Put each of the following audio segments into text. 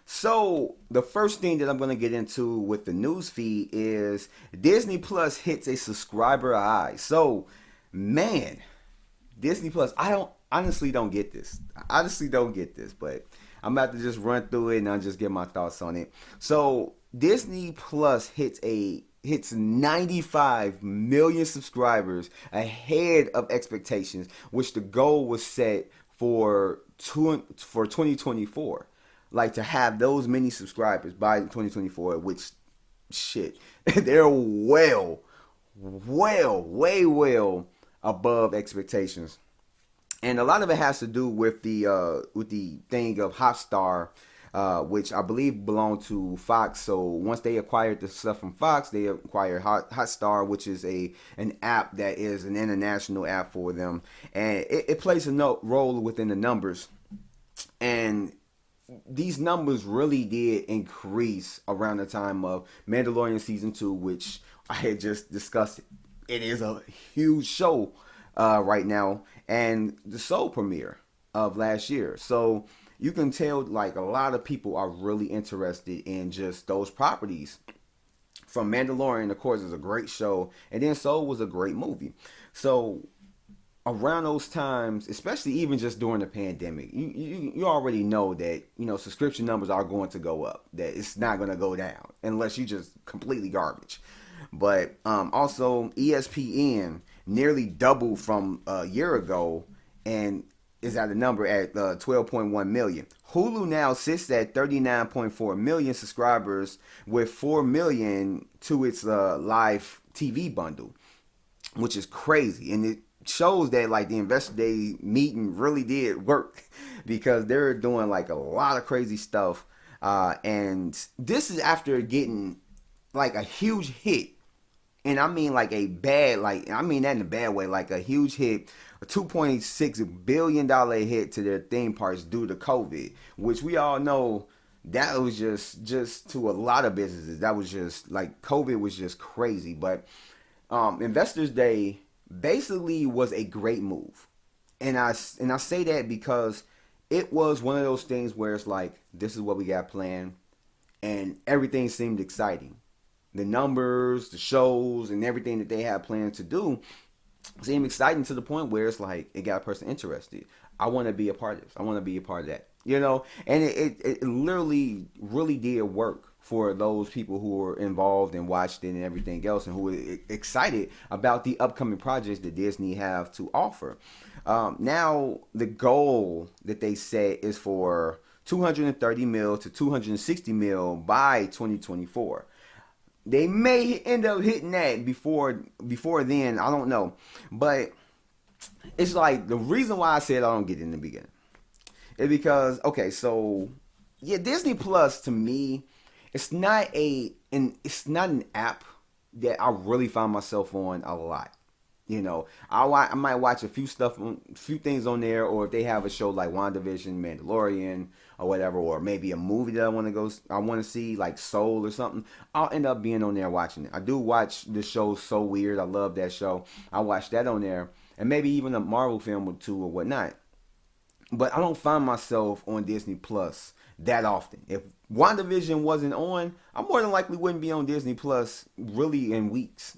So the first thing that I'm gonna get into with the news feed is Disney Plus hits a subscriber high. So, man, Disney Plus, I don't honestly don't get this. I honestly don't get this, but I'm about to just run through it and I'll just get my thoughts on it. So Disney Plus hits 95 million subscribers ahead of expectations, which the goal was set for 2024. Like to have those many subscribers by 2024, which shit, they're way well above expectations, and a lot of it has to do with the thing of Hotstar, which I believe belonged to Fox. So once they acquired the stuff from Fox, they acquired Hotstar, which is an app that is an international app for them, and it plays a role within the numbers. And these numbers really did increase around the time of Mandalorian season 2, which I had just discussed. It is a huge show right now, and the Soul premiere of last year. So you can tell like a lot of people are really interested in just those properties. From Mandalorian, of course, is a great show, and then Soul was a great movie. So around those times, especially even just during the pandemic, you already know that subscription numbers are going to go up. That it's not going to go down unless you just completely garbage. But also ESPN nearly doubled from a year ago and is at a number at 12.1 million. Hulu now sits at 39.4 million subscribers with 4 million to its live TV bundle, which is crazy. And it shows that like the investor day meeting really did work because they're doing like a lot of crazy stuff. And this is after getting like a huge hit, and I mean like a bad, like I mean that in a bad way, like a huge hit, a $2.6 billion hit to their theme parks due to COVID, which we all know that was just to a lot of businesses. That was just like COVID was just crazy. But Investors Day basically was a great move, and I say that because it was one of those things where it's like this is what we got planned, and everything seemed exciting. The numbers, the shows, and everything that they had planned to do seemed exciting to the point where it's like it got a person interested. I want to be a part of this. I want to be a part of that. And it literally really did work for those people who were involved and watched it and everything else, and who were excited about the upcoming projects that Disney have to offer. Now the goal that they set is for 230 mil to 260 mil by 2024. They may end up hitting that before then. I don't know, but it's like the reason why I said I don't get it in the beginning is because okay, so yeah, Disney Plus to me, it's not an app that I really find myself on a lot. I might watch a few things on there, or if they have a show like WandaVision, Mandalorian, or whatever, or maybe a movie that I want to see, like Soul or something, I'll end up being on there watching it. I do watch the show So Weird. I love that show. I watch that on there, and maybe even a Marvel film or two or whatnot. But I don't find myself on Disney Plus that often. If WandaVision wasn't on, I more than likely wouldn't be on Disney Plus really in weeks.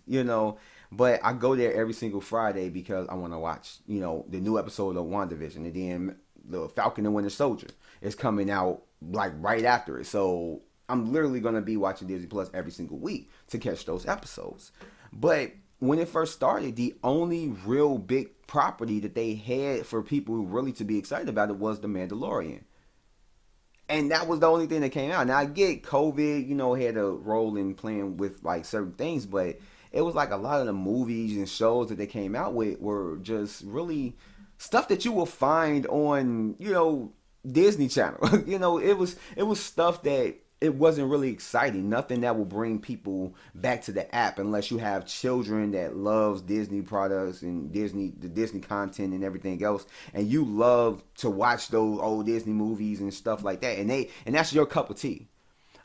But I go there every single Friday because I want to watch, the new episode of WandaVision. And then the Falcon and Winter Soldier is coming out like right after it. So I'm literally going to be watching Disney Plus every single week to catch those episodes. But when it first started, the only real big property that they had for people really to be excited about it was The Mandalorian. And that was the only thing that came out. Now I get COVID, had a role in playing with like certain things, but it was like a lot of the movies and shows that they came out with were just really stuff that you will find on, Disney Channel. It was stuff that it wasn't really exciting. Nothing that will bring people back to the app unless you have children that loves Disney products and the Disney content and everything else, and you love to watch those old Disney movies and stuff like that, and that's your cup of tea.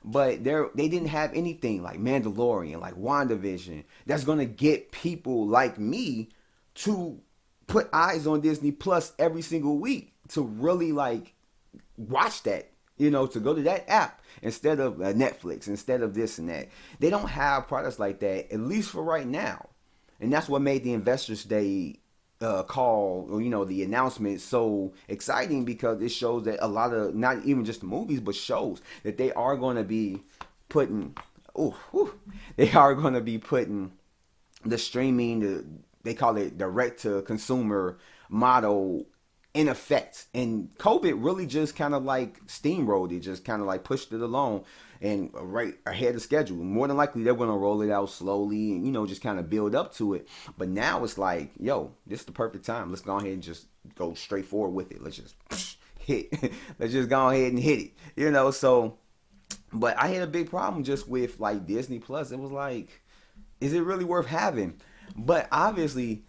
But they didn't have anything like Mandalorian, like WandaVision, that's gonna get people like me to put eyes on Disney Plus every single week to really like watch that. to go to that app instead of Netflix, instead of this and that. They don't have products like that, at least for right now. And that's what made the Investors Day call, or the announcement, so exciting, because it shows that a lot of, not even just the movies, but shows that they are going to be putting, they are going to be putting the streaming, they call it direct to consumer model in effect. And COVID really just kind of like steamrolled it, just kind of like pushed it along and right ahead of schedule. More than likely, they're going to roll it out slowly and, just kind of build up to it. But now it's like, yo, this is the perfect time. Let's go ahead and just go straight forward with it. Let's just hit. Let's just go ahead and hit it, so. But I had a big problem just with like Disney Plus. It was like, is it really worth having? But obviously,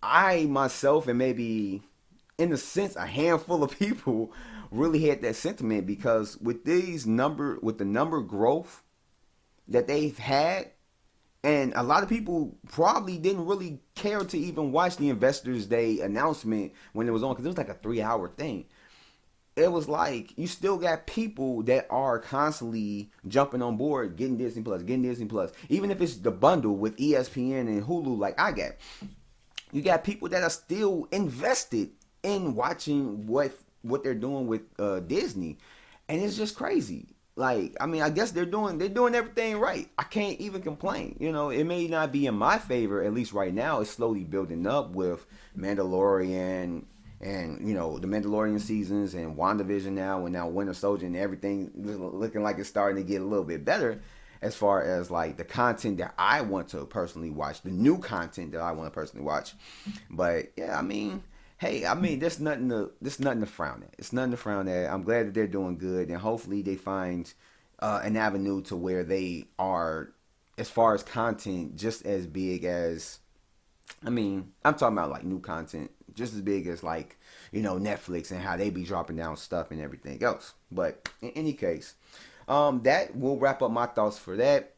I myself, and maybe in a sense a handful of people, really had that sentiment, because with the number growth that they've had, and a lot of people probably didn't really care to even watch the Investors Day announcement when it was on, because it was like a 3-hour thing. It was like you still got people that are constantly jumping on board, getting Disney Plus, even if it's the bundle with ESPN and Hulu, like I got. You got people that are still invested in watching what they're doing with Disney, and it's just crazy. Like, I mean, I guess they're doing everything right. I can't even complain. It may not be in my favor, at least right now. It's slowly building up with Mandalorian, and the Mandalorian seasons, and WandaVision now, and now Winter Soldier, and everything looking like it's starting to get a little bit better as far as like the content that I want to personally watch, the new content that I want to personally watch. But yeah, I mean, hey, there's nothing to frown at. It's nothing to frown at. I'm glad that they're doing good, and hopefully they find an avenue to where they are, as far as content, just as big as, I'm talking about like new content, just as big as like, Netflix, and how they be dropping down stuff and everything else. But in any case, that will wrap up my thoughts for that.